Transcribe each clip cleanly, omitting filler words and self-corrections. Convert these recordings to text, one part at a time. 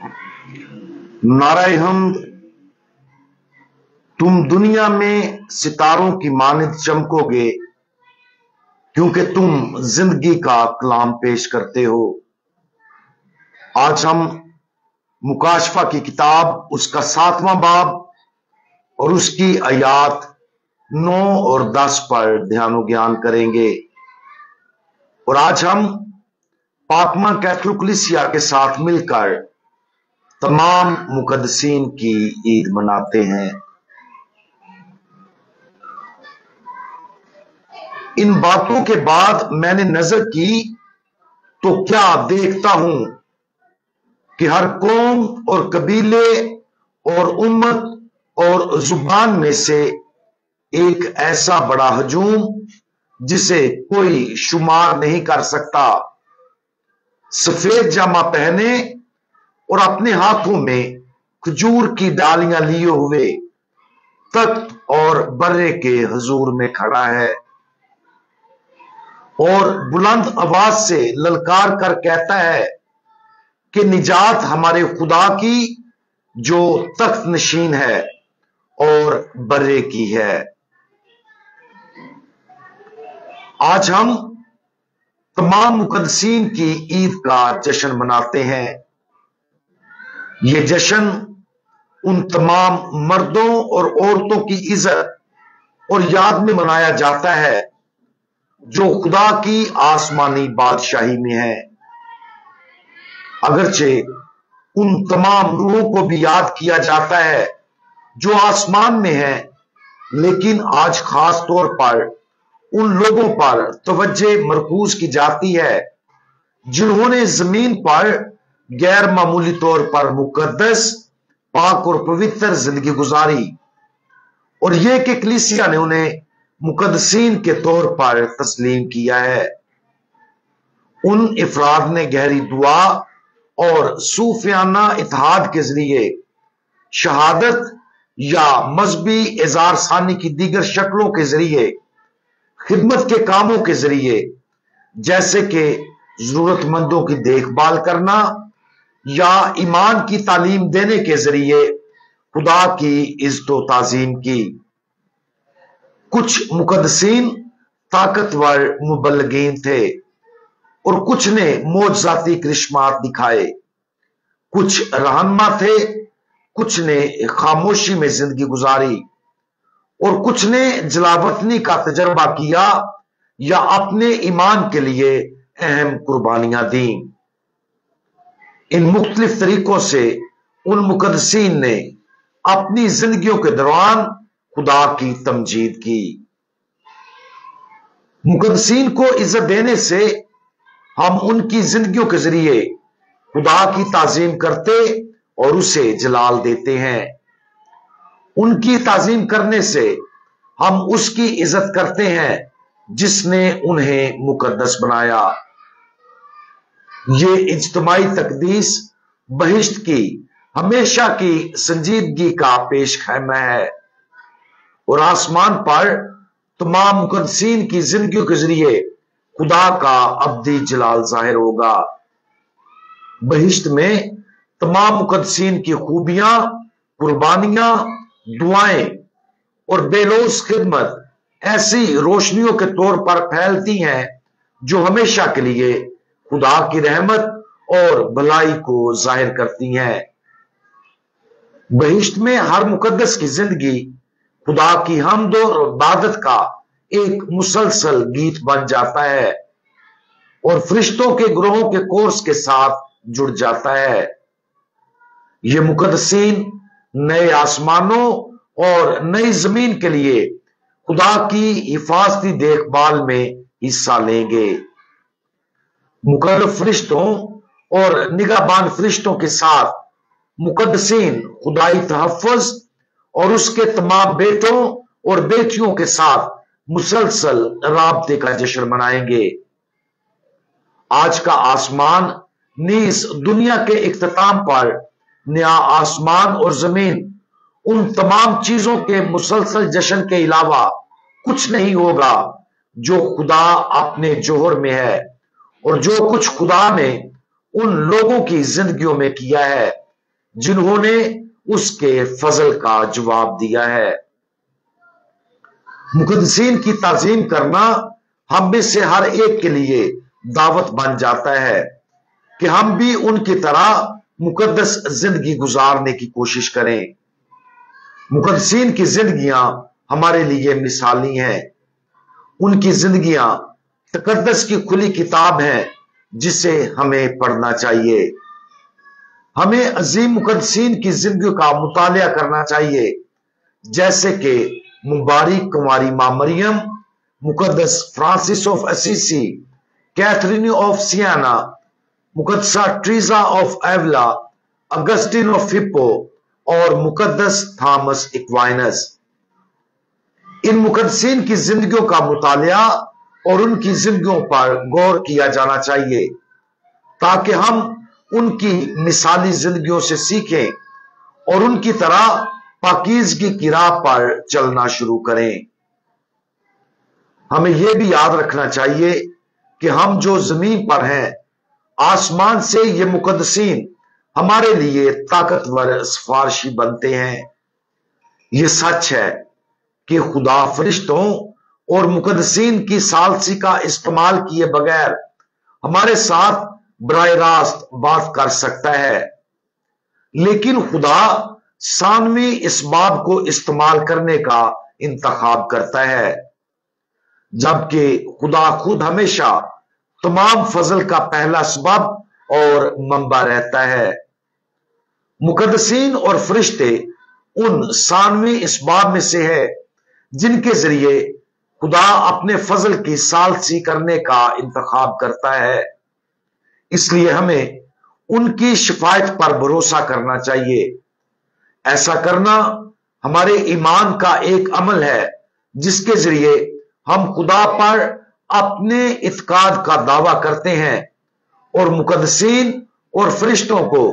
नाराए हमद, तुम दुनिया में सितारों की मानिंद चमकोगे क्योंकि तुम जिंदगी का कलाम पेश करते हो। आज हम मुकाशफा की किताब उसका 7वां बाब और उसकी आयात 9 और 10 पर ध्यान ज्ञान करेंगे। और आज हम पाकमा कैथोलिक कलीसिया के साथ मिलकर तमाम मुकद्दसीन की ईद मनाते हैं। इन बातों के बाद मैंने नजर की तो क्या देखता हूं कि हर कौम और कबीले और उम्मत और जुबान में से एक ऐसा बड़ा हजूम जिसे कोई शुमार नहीं कर सकता, सफेद जामा पहने और अपने हाथों में खजूर की डालियां लिए हुए तख्त और बर्रे के हुजूर में खड़ा है और बुलंद आवाज से ललकार कर कहता है कि निजात हमारे खुदा की जो तख्त नशीन है और बर्रे की है। आज हम तमाम मुकद्दसीन की ईद का जश्न मनाते हैं। ये जश्न उन तमाम मर्दों और औरतों की इज्जत और याद में मनाया जाता है जो खुदा की आसमानी बादशाही में है। अगरचे उन तमाम रूहों को भी याद किया जाता है जो आसमान में है, लेकिन आज खास तौर पर उन लोगों पर तवज्जो मरकूज की जाती है जिन्होंने जमीन पर गैर मामूली तौर पर मुकद्दस, पाक और पवित्र जिंदगी गुजारी और यह कि कलीसिया ने उन्हें मुकद्दसीन के तौर पर तस्लीम किया है। उन इफराद ने गहरी दुआ और सूफियाना इत्तेहाद के जरिए शहादत या मजहबी इज़हार सानी की दीगर शक्लों के जरिए खिदमत के कामों के जरिए जैसे कि जरूरतमंदों की देखभाल करना या ईमान की तालीम देने के जरिए खुदा की इज्जत व ताजीम की। कुछ मुकद्दसीन ताकतवर मुबल्लिगीन थे और कुछ ने मोजज़ाती करिश्मात दिखाए, कुछ रहनुमा थे, कुछ ने खामोशी में जिंदगी गुजारी और कुछ ने जलावतनी का तजर्बा किया या अपने ईमान के लिए अहम कुर्बानियां दी। इन मुख्तलिफ तरीकों से उन मुकद्दसीन ने अपनी जिंदगियों के दौरान खुदा की तमजीद की। मुकद्दसीन को इज्जत देने से हम उनकी जिंदगियों के जरिए खुदा की ताजीम करते और उसे जलाल देते हैं। उनकी ताजीम करने से हम उसकी इज्जत करते हैं जिसने उन्हें मुकद्दस बनाया। ये इज्तिमाई तकदीस बहिश्त की हमेशा की संजीदगी का पेश खैमा है और आसमान पर तमाम मुकद्दसीन की जिंदगियों के जरिए खुदा का अब्दी जलाल जाहिर होगा। बहिश्त में तमाम मुकद्दसीन की खूबियां, कुर्बानियां, दुआएं और बेलोस खिदमत ऐसी रोशनियों के तौर पर फैलती हैं जो हमेशा के लिए खुदा की रहमत और भलाई को जाहिर करती हैं। बहिश्त में हर मुकद्दस की जिंदगी खुदा की हम्द और इबादत का एक मुसलसल गीत बन जाता है और फरिश्तों के ग्रोहों के कोर्स के साथ जुड़ जाता है। ये मुकद्दसीन नए आसमानों और नई जमीन के लिए खुदा की हिफाजती देखभाल में हिस्सा लेंगे। मुकर्रब फरिश्तों और निगाहबान फरिश्तों के साथ मुकद्दसीन खुदाई तहफ़्फ़ुज़ और उसके तमाम बेटों और बेटियों के साथ मुसलसल राबते का जश्न मनाएंगे। आज का आसमान नीस दुनिया के इख्तिताम पर नया आसमान और जमीन उन तमाम चीजों के मुसलसल जश्न के अलावा कुछ नहीं होगा जो खुदा अपने जोहर में है और जो कुछ खुदा ने उन लोगों की जिंदगियों में किया है जिन्होंने उसके फजल का जवाब दिया है। मुकद्दसीन की ताजीम करना हम में से हर एक के लिए दावत बन जाता है कि हम भी उनकी तरह मुकद्दस जिंदगी गुजारने की कोशिश करें। मुकद्दसीन की जिंदगियां हमारे लिए मिसाली हैं। उनकी जिंदगियां तकद्दस की खुली किताब है जिसे हमें पढ़ना चाहिए। हमें अजीम मुकद्दसीन की जिंदगी का मुतालिया करना चाहिए, जैसे कि मुबारक कुंवारी मां मरियम, मुकद्दस Francis of Assisi, Catherine of Siena, मुकद्दसा Teresa of Avila, Augustine of Hippo और मुकद्दस थॉमस एक्वाइनस। इन मुकद्दसीन की जिंदगियों का मुतालिया और उनकी जिंदगियों पर गौर किया जाना चाहिए, ताकि हम उनकी मिसाली जिंदगियों से सीखें और उनकी तरह पाकीज़गी की राह पर चलना शुरू करें। हमें यह भी याद रखना चाहिए कि हम जो जमीन पर हैं, आसमान से ये मुकद्दसीन हमारे लिए ताकतवर सिफारिशी बनते हैं। ये सच है कि खुदा फरिश्तों और मुकद्दसीन की सालसी का इस्तेमाल किए बगैर हमारे साथ बराह रास्त बात कर सकता है, लेकिन खुदा सानवी इसबाब को इस्तेमाल करने का इंतखाब करता है, जबकि खुदा खुद हमेशा तमाम फजल का पहला सबब और मंबा रहता है। मुकद्दसीन और फरिश्ते उन सानवी इसबाब में से है जिनके जरिए खुदा अपने फजल की सालसी करने का इंतखाब करता है। इसलिए हमें उनकी शिफायत पर भरोसा करना चाहिए। ऐसा करना हमारे ईमान का एक अमल है जिसके जरिए हम खुदा पर अपने इत्काद का दावा करते हैं और मुकद्दसीन और फरिश्तों को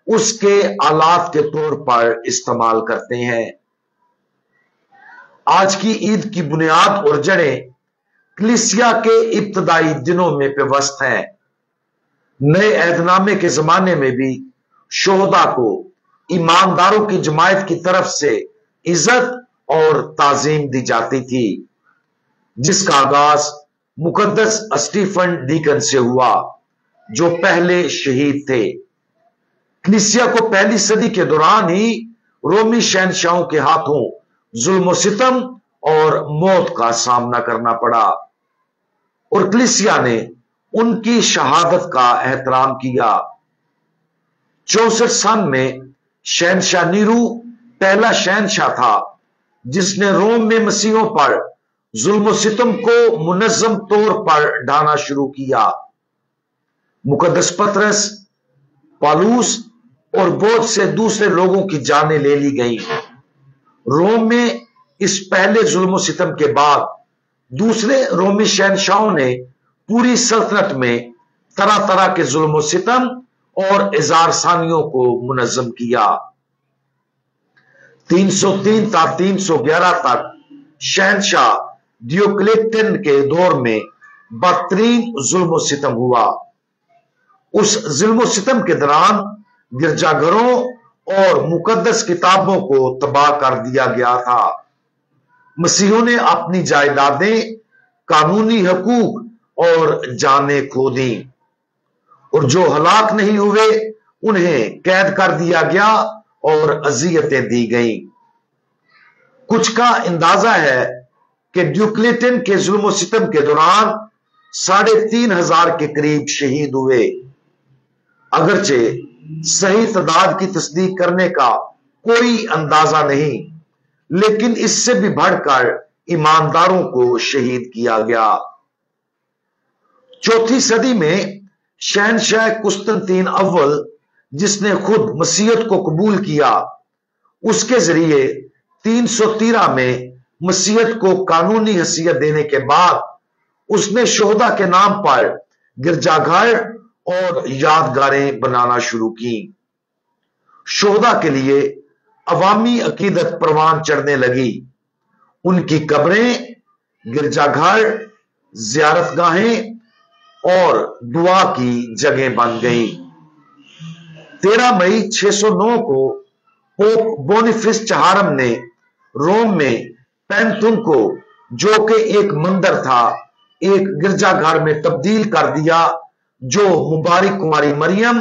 उसके आलात के तौर पर इस्तेमाल करते हैं। आज की ईद की बुनियाद और जड़ें कलीसिया के इब्तदाई दिनों में पेवस्त हैं। नए अहदनामे के जमाने में भी शोहदा को ईमानदारों की जमायत की तरफ से इज्जत और ताजीम दी जाती थी, जिसका आगाज मुकद्दस स्टीफन डीकन से हुआ, जो पहले शहीद थे। कलीसिया को पहली सदी के दौरान ही रोमी शहनशाहों के हाथों जुल्म सितम और मौत का सामना करना पड़ा और कलीसिया ने उनकी शहादत का एहतराम किया। 64 सन में शहनशाह नीरू पहला शहनशाह था जिसने रोम में मसीहों पर जुल्म सितम को मुनज़्ज़म तौर पर ढाना शुरू किया। मुकद्दस पतरस, पालूस और बहुत से दूसरे लोगों की जानें ले ली गई। रोम में इस पहले जुल्म सितम के बाद दूसरे रोमी शहनशाहों ने पूरी सल्तनत में तरह तरह के जुल्म सितम और इज़ार सानियों को मुनज़्ज़म किया। 303 था 311 तक शहनशाह डियोक्लेटियन के दौर में बदतरीन जुल्म सितम हुआ। उस जुल्म सितम के दौरान गिरजाघरों और मुकद्दस किताबों को तबाह कर दिया गया था। मसीहों ने अपनी जायदादें, कानूनी हकूक और जानें खो दी और जो हलाक नहीं हुए उन्हें कैद कर दिया गया और अजियतें दी गईं। कुछ का अंदाजा है कि डियोक्लेटियन के जुल्म सितम के दौरान 3,500 के करीब शहीद हुए। अगरचे सही तादाद की तस्दीक करने का कोई अंदाजा नहीं, लेकिन इससे भी बढ़कर ईमानदारों को शहीद किया गया। 4वीं सदी में शहनशाह कुस्तुनतीन अव्वल, जिसने खुद मसीहत को कबूल किया, उसके जरिए 313 में मसीहत को कानूनी हैसियत देने के बाद उसने शोहदा के नाम पर गिरजाघर और यादगारें बनाना शुरू की। शोहदा के लिए अवामी अकीदत परवान चढ़ने लगी। उनकी कब्रें, गिरजाघर, जियारतगाहें और दुआ की जगह बन गई। 13 मई 609 को पोप बोनिफेस चहारम ने रोम में पैंथुन को, जो कि एक मंदिर था, एक गिरजाघर में तब्दील कर दिया, जो मुबारक कुमारी मरियम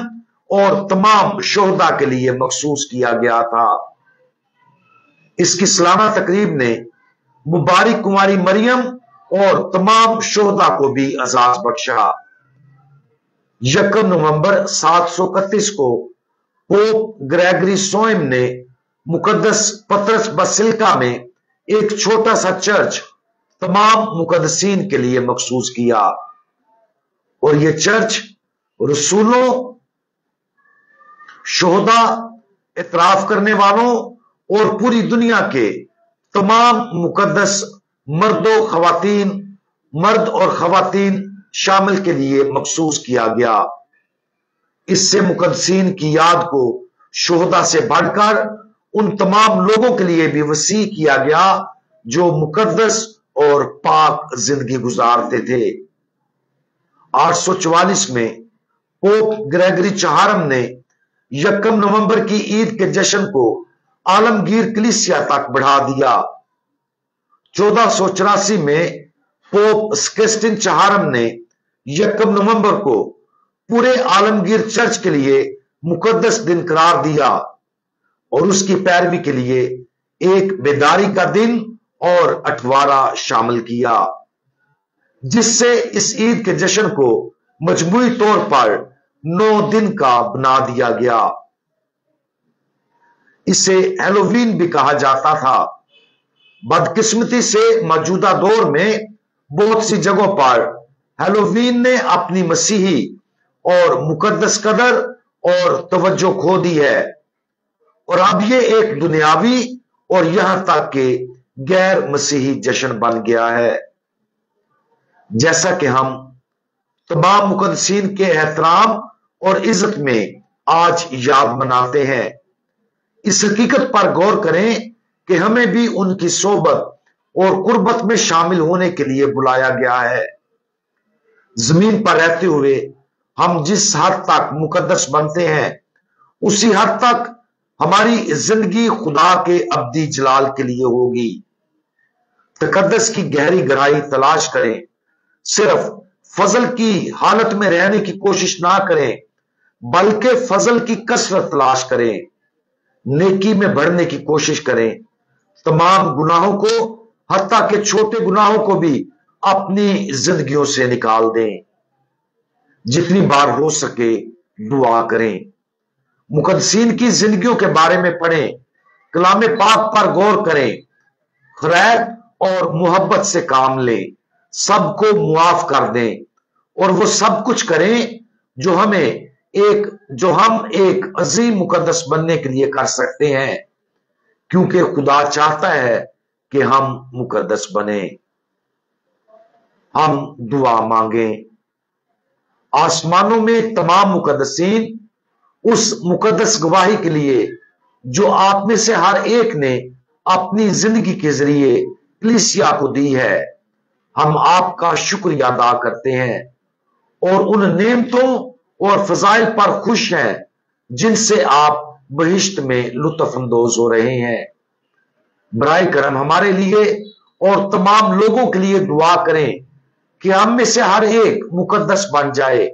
और तमाम शोहदा के लिए मखसूस किया गया था। इसकी सालाना तकरीब ने मुबारक कुमारी मरियम और तमाम शोहदा को भी एजाज बख्शा। 1 नवंबर 731 को पोप ग्रेगरी सोएम ने मुकद्दस पतरस बसिलिका में एक छोटा सा चर्च तमाम मुकद्दसीन के लिए मखसूस किया, और यह चर्च रसूलों, शोहदा, इतराफ करने वालों और पूरी दुनिया के तमाम मुकद्दस मर्द और खवातीन शामिल के लिए मखसूस किया गया। इससे मुकद्दसीन की याद को शोहदा से बढ़कर उन तमाम लोगों के लिए भी वसी किया गया जो मुकद्दस और पाक जिंदगी गुजारते थे। 844 में पोप ग्रेगरी चहारम ने 1 नवंबर की ईद के जश्न को आलमगीर कलीसिया तक बढ़ा दिया। 1484 में पोप स्केस्टिन चहारम ने 1 नवंबर को पूरे आलमगीर चर्च के लिए मुकद्दस दिन करार दिया और उसकी पैरवी के लिए एक बेदारी का दिन और अठवारा शामिल किया, जिससे इस ईद के जश्न को मजमूई तौर पर 9 दिन का बना दिया गया। इसे हैलोवीन भी कहा जाता था। बदकिस्मती से मौजूदा दौर में बहुत सी जगहों पर हैलोवीन ने अपनी मसीही और मुकद्दस कदर और तवज्जो खो दी है, और अब ये एक दुनियावी और यहां तक के गैर मसीही जश्न बन गया है। जैसा कि हम तमाम मुकद्दसीन के एहतराम और इज्जत में आज याद मनाते हैं, इस हकीकत पर गौर करें कि हमें भी उनकी सोबत और कुर्बत में शामिल होने के लिए बुलाया गया है। जमीन पर रहते हुए हम जिस हद तक मुकद्दस बनते हैं, उसी हद तक हमारी जिंदगी खुदा के अब्दी जलाल के लिए होगी। तकद्दस की गहरी गहराई तलाश करें, सिर्फ फजल की हालत में रहने की कोशिश ना करें, बल्कि फजल की कसरत तलाश करें, नेकी में बढ़ने की कोशिश करें, तमाम गुनाहों को, हत्ता के छोटे गुनाहों को भी अपनी जिंदगियों से निकाल दें। जितनी बार हो सके दुआ करें, मुकद्दसीन की जिंदगियों के बारे में पढ़ें, कलाम पाक पर गौर करें, खैर और मोहब्बत से काम लें, सबको मुआफ कर दें, और वो सब कुछ करें जो हम एक अजीम मुकद्दस बनने के लिए कर सकते हैं, क्योंकि खुदा चाहता है कि हम मुकद्दस बने। हम दुआ मांगें। आसमानों में तमाम मुकद्दसीन उस मुकद्दस गवाही के लिए जो आप में से हर एक ने अपनी जिंदगी के जरिए कलीसिया को दी है, हम आपका शुक्रिया अदा करते हैं और उन नेमतों और फजाइल पर खुश हैं जिनसे आप बहिश्त में लुत्फ अंदोज हो रहे हैं। बराए करम हमारे लिए और तमाम लोगों के लिए दुआ करें कि हम में से हर एक मुकद्दस बन जाए,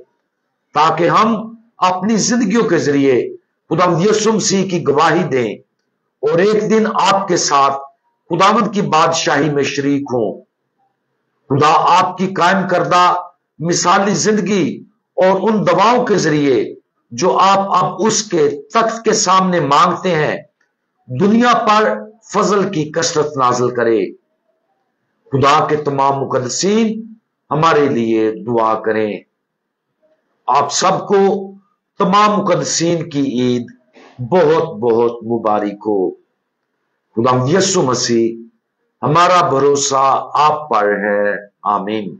ताकि हम अपनी जिंदगियों के जरिए खुदावंद यीशु मसीह की गवाही दें और एक दिन आपके साथ खुदावंद की बादशाही में शरीक हों। खुदा आपकी कायम करदा मिसाली जिंदगी और उन दवाओं के जरिए जो आप अब उसके तख्त के सामने मांगते हैं, दुनिया पर फजल की कसरत नाजिल करे। खुदा के तमाम मुकद्दसीन हमारे लिए दुआ करें। आप सबको तमाम मुकद्दसीन की ईद बहुत बहुत मुबारक हो। खुदा यीशु मसीह हमारा भरोसा आप पर है। आमीन।